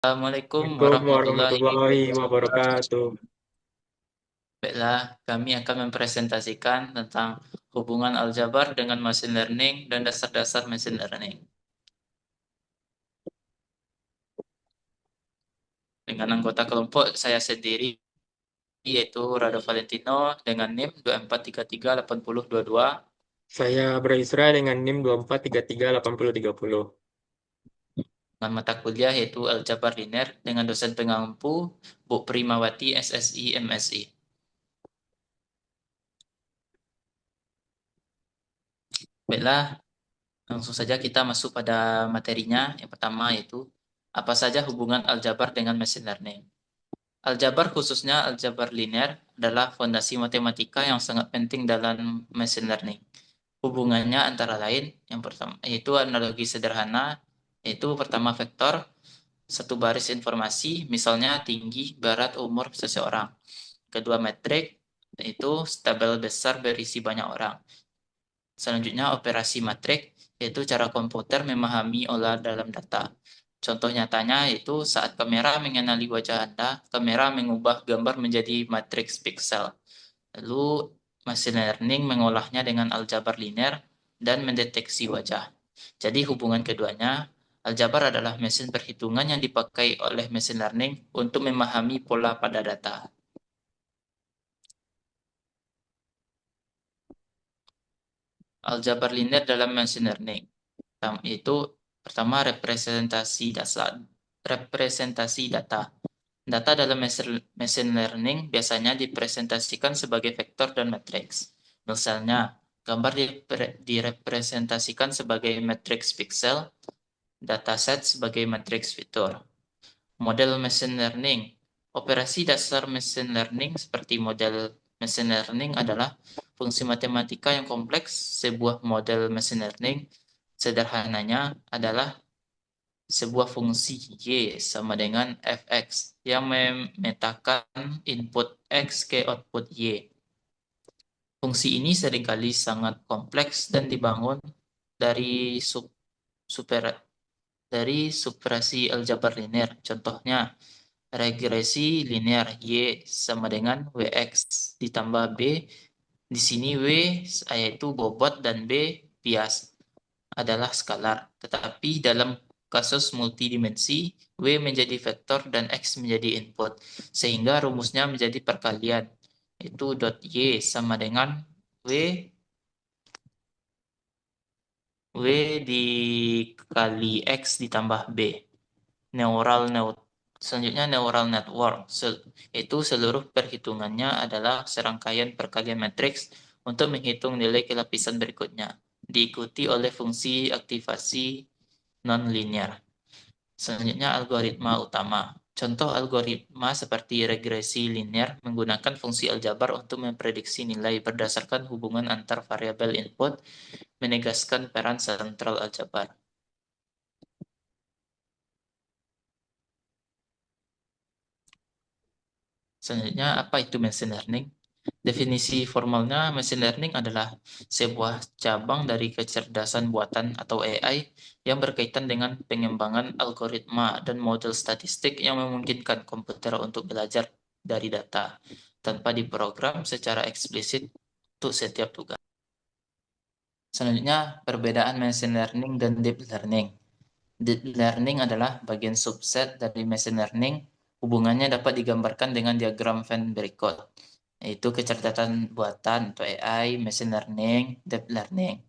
Assalamualaikum Assalamualaikum warahmatullahi warahmatullahi wabarakatuh. wabarakatuh. Baiklah, kami akan mempresentasikan tentang hubungan aljabar dengan machine learning dan dasar-dasar machine learning. Dengan anggota kelompok saya sendiri, yaitu Rado Valentino dengan NIM 24338022, Saya Braisra dengan NIM 24338030. dengan mata kuliah yaitu Aljabar Linear dengan dosen pengampu Bu Primawati SSI MSI. Baiklah, langsung saja kita masuk pada materinya. Yang pertama yaitu apa saja hubungan aljabar dengan machine learning. Aljabar, khususnya aljabar linear, adalah fondasi matematika yang sangat penting dalam machine learning. Hubungannya antara lain, yang pertama yaitu analogi sederhana, yaitu pertama vektor, satu baris informasi, misalnya tinggi, berat, umur seseorang. Kedua metrik, yaitu tabel besar berisi banyak orang. Selanjutnya operasi matrik, yaitu cara komputer memahami olah dalam data. Contoh nyatanya yaitu saat kamera mengenali wajah Anda, kamera mengubah gambar menjadi matriks piksel. Lalu machine learning mengolahnya dengan aljabar linear dan mendeteksi wajah. Jadi hubungan keduanya, aljabar adalah mesin perhitungan yang dipakai oleh machine learning untuk memahami pola pada data. Aljabar linear dalam machine learning. Itu pertama representasi data. Data dalam machine learning biasanya dipresentasikan sebagai vektor dan matriks. Misalnya, gambar direpresentasikan sebagai matriks pixel, dataset sebagai matriks fitur. Model machine learning. Operasi dasar machine learning seperti model machine learning adalah fungsi matematika yang kompleks. Sebuah model machine learning sederhananya adalah sebuah fungsi Y sama dengan fx yang memetakan input X ke output Y. Fungsi ini seringkali sangat kompleks dan dibangun dari super dari supresi aljabar linear. Contohnya, regresi linear Y sama dengan Wx ditambah B. Di sini W yaitu bobot dan B bias adalah skalar. Tetapi dalam kasus multidimensi, W menjadi vektor dan X menjadi input. Sehingga rumusnya menjadi perkalian. Itu dot Y sama dengan W, W dikali X ditambah B. Neural net Selanjutnya neural network. Itu seluruh perhitungannya adalah serangkaian perkalian matriks untuk menghitung nilai kelapisan berikutnya, diikuti oleh fungsi aktivasi non-linear. Selanjutnya algoritma utama. Contoh algoritma seperti regresi linear menggunakan fungsi aljabar untuk memprediksi nilai berdasarkan hubungan antar variabel input, menegaskan peran sentral aljabar. Selanjutnya, apa itu machine learning? Definisi formalnya, machine learning adalah sebuah cabang dari kecerdasan buatan atau AI yang berkaitan dengan pengembangan algoritma dan model statistik yang memungkinkan komputer untuk belajar dari data tanpa diprogram secara eksplisit untuk setiap tugas. Selanjutnya, perbedaan machine learning dan deep learning. Deep learning adalah bagian subset dari machine learning. Hubungannya dapat digambarkan dengan diagram Venn berikut, yaitu kecerdasan buatan atau AI, machine learning, deep learning.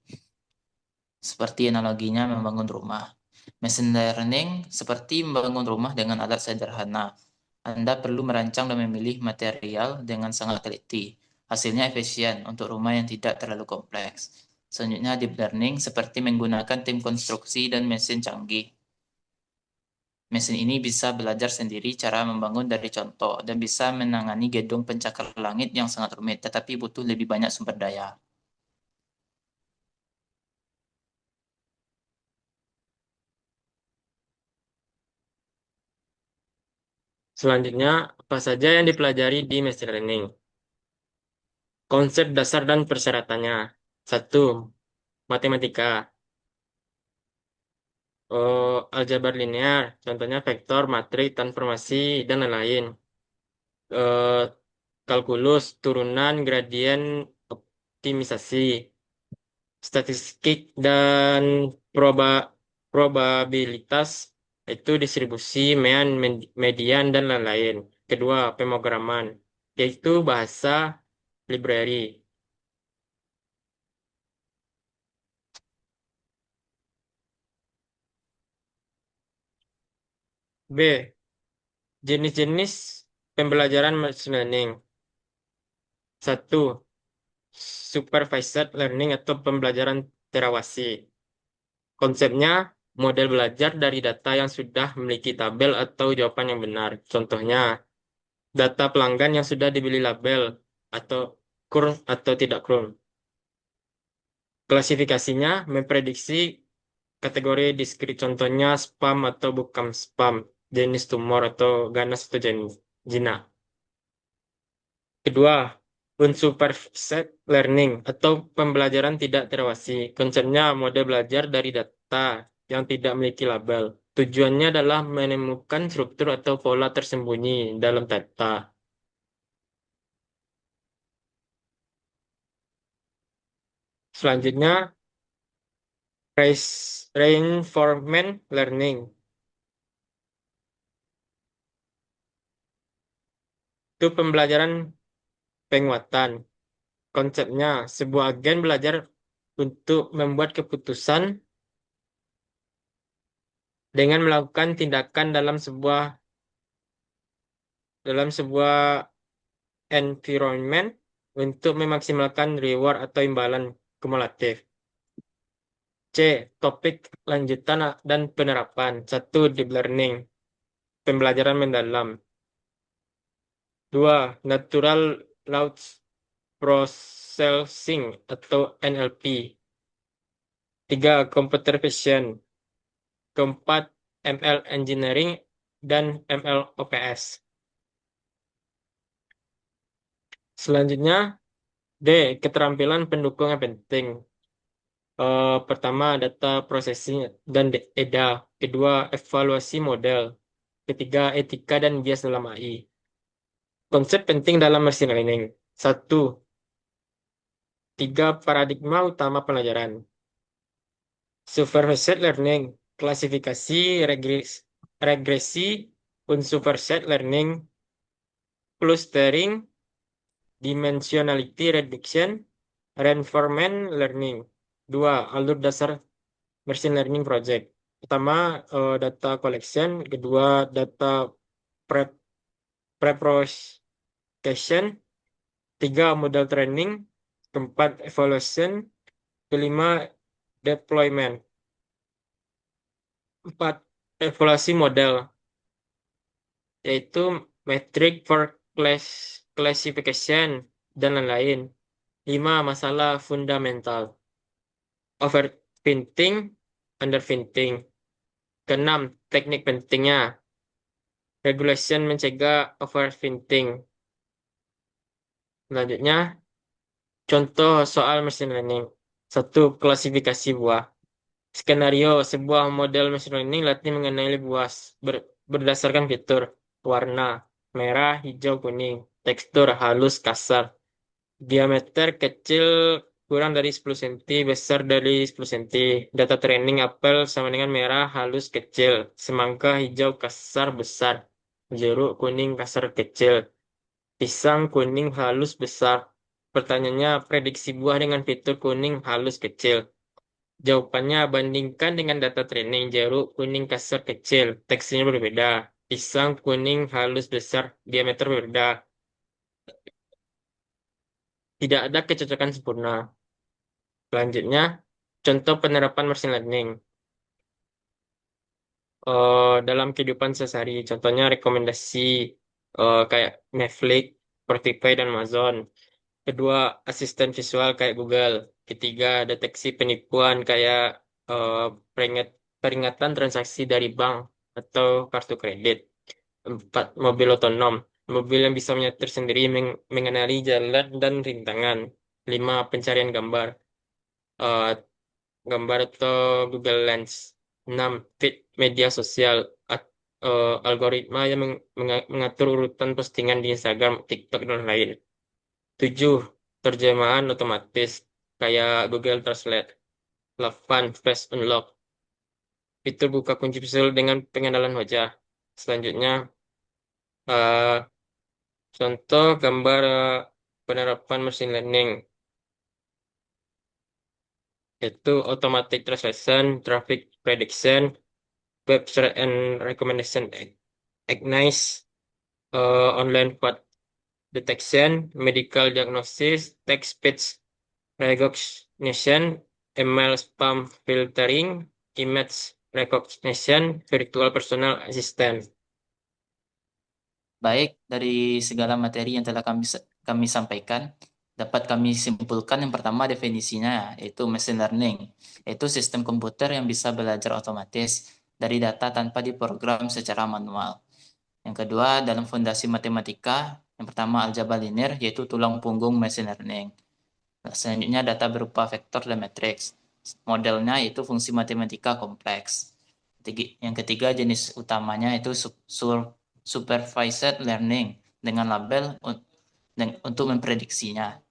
Seperti analoginya membangun rumah. Machine learning seperti membangun rumah dengan alat sederhana. Anda perlu merancang dan memilih material dengan sangat teliti. Hasilnya efisien untuk rumah yang tidak terlalu kompleks. Selanjutnya, deep learning seperti menggunakan tim konstruksi dan mesin canggih. Mesin ini bisa belajar sendiri cara membangun dari contoh dan bisa menangani gedung pencakar langit yang sangat rumit, tetapi butuh lebih banyak sumber daya. Selanjutnya, apa saja yang dipelajari di machine learning? Konsep dasar dan persyaratannya. Satu, matematika. Aljabar linear, contohnya vektor, matriks, transformasi, dan lain-lain. Eh, Kalkulus, turunan, gradien, optimisasi, statistik, dan proba probabilitas itu distribusi, median, dan lain-lain. Kedua, pemrograman, yaitu bahasa library. B. Jenis-jenis pembelajaran machine learning. Satu, supervised learning atau pembelajaran terawasi. Konsepnya, model belajar dari data yang sudah memiliki tabel atau jawaban yang benar. Contohnya, data pelanggan yang sudah dibeli label atau kurun atau tidak kurun. Klasifikasinya memprediksi kategori diskrit, contohnya spam atau bukan spam, jenis tumor atau ganas atau jenis jinak. Kedua, unsupervised learning atau pembelajaran tidak terawasi. Konsepnya model belajar dari data yang tidak memiliki label. Tujuannya adalah menemukan struktur atau pola tersembunyi dalam data. Selanjutnya, reinforcement learning. Itu pembelajaran penguatan. Konsepnya, sebuah agen belajar untuk membuat keputusan dengan melakukan tindakan dalam sebuah environment untuk memaksimalkan reward atau imbalan kumulatif. C. Topik lanjutan dan penerapan. Satu, deep learning, pembelajaran mendalam. Dua, natural language processing atau NLP. Tiga, computer vision. Keempat, ML engineering dan ML OPS. Selanjutnya, D. Keterampilan pendukung yang penting. Pertama, data processing dan EDA. Kedua, evaluasi model. Ketiga, etika dan bias dalam AI. Konsep penting dalam machine learning. Satu, tiga paradigma utama pelajaran. Supervised learning, klasifikasi, regresi, unsupervised learning, clustering, dimensionality reduction, reinforcement learning. Dua, alur dasar machine learning project. Pertama, data collection. Kedua, data prep preprocessing. Tiga, model training. Keempat, evaluation. Kelima, deployment. Empat, evaluasi model, yaitu metric for classification dan lain-lain. Lima, masalah fundamental. Overfitting, underfitting. Keenam, teknik pentingnya. Regulation mencegah overfitting. Selanjutnya, contoh soal machine learning. Satu, klasifikasi buah. Skenario sebuah model machine learning latih mengenai buah berdasarkan fitur, warna, merah, hijau, kuning, tekstur, halus, kasar, diameter kecil kurang dari 10 cm, besar dari 10 cm. Data training apel sama dengan merah, halus, kecil, semangka, hijau, kasar, besar, jeruk, kuning, kasar, kecil, pisang, kuning, halus, besar. Pertanyaannya, prediksi buah dengan fitur kuning, halus, kecil. Jawabannya, bandingkan dengan data training, jeruk, kuning, kasar, kecil, teksturnya berbeda. Pisang, kuning, halus, besar, diameter berbeda. Tidak ada kecocokan sempurna. Selanjutnya, contoh penerapan machine learning. Dalam kehidupan sehari-hari, contohnya rekomendasi kayak Netflix, Spotify, dan Amazon. Kedua, asisten visual kayak Google. Ketiga, deteksi penipuan kayak eh, peringatan transaksi dari bank atau kartu kredit. Empat, mobil otonom. Mobil yang bisa menyetir sendiri mengenali jalan dan rintangan. Lima, pencarian gambar. Eh, Gambar atau Google Lens. 6. Feed media sosial. Algoritma yang mengatur urutan postingan di Instagram, TikTok, dan lain. 7. Terjemahan otomatis kayak Google Translate. 8. Face Unlock. Fitur buka kunci visual dengan pengenalan wajah. Selanjutnya, eh, contoh gambar penerapan machine learning, yaitu automatic translation, traffic prediction, web search and recommendation, Ignice, online fraud detection, medical diagnosis, text speech recognition, email spam filtering, image recognition, virtual personal assistant. Baik, dari segala materi yang telah kami sampaikan, dapat kami simpulkan yang pertama definisinya, yaitu machine learning, yaitu sistem komputer yang bisa belajar otomatis dari data tanpa diprogram secara manual. Yang kedua, dalam fondasi matematika, yang pertama aljabar linear, yaitu tulang punggung machine learning. Nah, selanjutnya data berupa vektor dan matriks. Modelnya yaitu fungsi matematika kompleks. Yang ketiga jenis utamanya itu supervised learning dengan label untuk memprediksinya.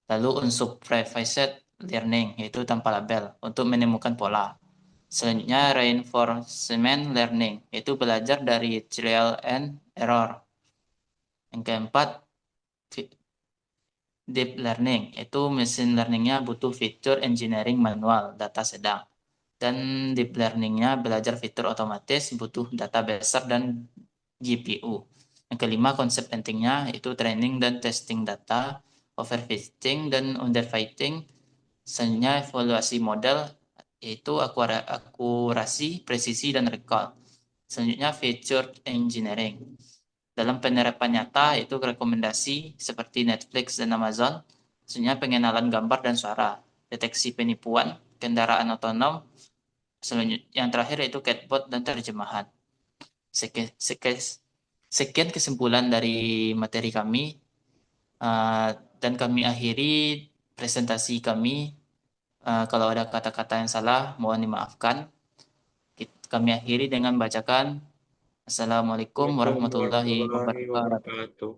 Lalu unsupervised learning yaitu tanpa label untuk menemukan pola. Selanjutnya reinforcement learning yaitu belajar dari trial and error. Yang keempat deep learning itu machine learningnya butuh fitur engineering manual data sedang. Dan deep learningnya belajar fitur otomatis butuh data besar dan GPU. Yang kelima konsep pentingnya itu training dan testing data, overfitting dan underfitting. Selanjutnya evaluasi model yaitu akurasi, presisi, dan recall. Selanjutnya feature engineering. Dalam penerapan nyata itu rekomendasi seperti Netflix dan Amazon, sebenarnya pengenalan gambar dan suara, deteksi penipuan, kendaraan otonom, selanjutnya yang terakhir yaitu chatbot dan terjemahan. Sekian, sekian, sekian kesimpulan dari materi kami uh, dan kami akhiri presentasi kami. Kalau ada kata-kata yang salah, mohon dimaafkan. Kami akhiri dengan bacakan Assalamualaikum Assalamualaikum warahmatullahi warahmatullahi wabarakatuh. wabarakatuh.